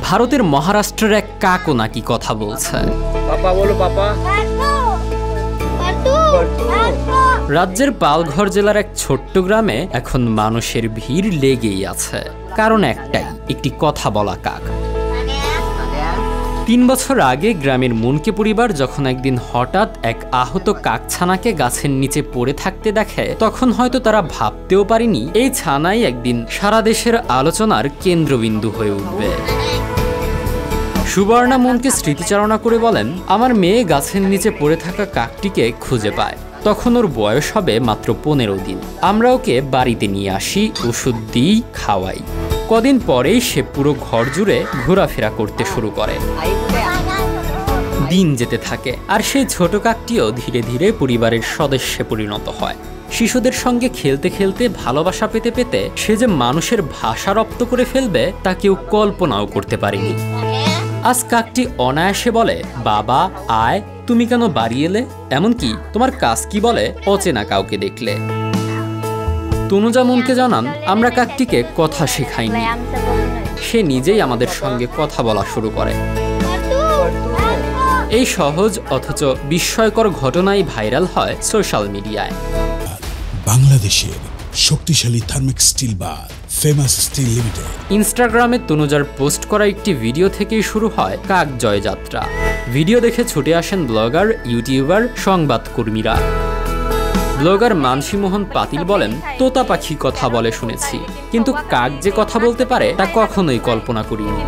ভারতের মহারাষ্ট্রের এক কাকও নাকি কথা বলছে। পাপা বলো পাপা। রাজ্যের পালঘর জেলার এক ছোট্ট গ্রামে এখন মানুষের ভিড় লেগেই আছে, কারণ একটাই, একটি কথা বলা কাক। ৩ বছর আগে গ্রামের মুনকে পরিবার যখন একদিন হঠাৎ এক আহত কাকছানাকে গাছের নিচে পড়ে থাকতে দেখে, তখন হয়তো তারা ভাবতেও পারেনি এই ছানাই একদিন সারা দেশের আলোচনার কেন্দ্রবিন্দু হয়ে উঠবে। সুবর্ণা মুনকে স্মৃতিচারণা করে বলেন, আমার মেয়ে গাছের নিচে পড়ে থাকা কাকটিকে খুঁজে পায়। তখন ওর বয়স হবে মাত্র 15 দিন। আমরা ওকে বাড়িতে নিয়ে আসি, ওষুধ দিই, খাওয়াই। কদিন পরেই সে পুরো ঘর জুড়ে ঘোরাফেরা করতে শুরু করে। দিন যেতে থাকে আর সেই ছোট কাকটিও ধীরে ধীরে পরিবারের সদস্যে পরিণত হয়। শিশুদের সঙ্গে খেলতে খেলতে ভালোবাসা পেতে পেতে সে যে মানুষের ভাষা রপ্ত করে ফেলবে তা কেউ কল্পনাও করতে পারেনি। আজ কাকটি অনায়াসে বলে, বাবা আয়, তুমি কেন বাড়ি এলে, এমনকি তোমার কাজ কি বলে অচেনা কাউকে দেখলে। তনুজা মুনকে জানান, আমরা কাকটিকে কথা শেখাইনি, সে নিজেই আমাদের সঙ্গে কথা বলা শুরু করে। এই সহজ অথচ বিস্ময়কর ঘটনাই ভাইরাল হয় সোশ্যাল মিডিয়ায়। বাংলাদেশের শক্তিশালী থার্মিক স্টিল বার ফেমাস স্টিল লিমিটেড। ইনস্টাগ্রামে তনুজার পোস্ট করা একটি ভিডিও থেকেই শুরু হয় কাক জয়যাত্রা। ভিডিও দেখে ছুটে আসেন ব্লগার, ইউটিউবার, সংবাদকর্মীরা। ব্লগার মানসী মোহন পাতিল বলেন, তোতা পাখি কথা বলে শুনেছি, কিন্তু কাক যে কথা বলতে পারে তা কখনোই কল্পনা করিনি।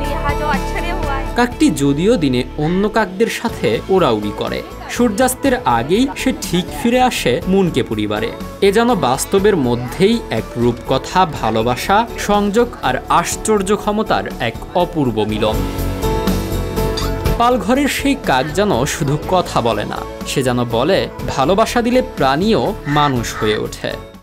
কাকটি যদিও দিনে অন্য কাকদের সাথে ওড়াউড়ি করে, সূর্যাস্তের আগেই সে ঠিক ফিরে আসে মুনকে পরিবারে। এ যেন বাস্তবের মধ্যেই এক রূপকথা, ভালোবাসা, সংযোগ আর আশ্চর্য ক্ষমতার এক অপূর্ব মিলন। পালঘরের সেই কাক যেন শুধু কথা বলে না, সে যেন বলে, ভালোবাসা দিলে প্রাণীও মানুষ হয়ে ওঠে।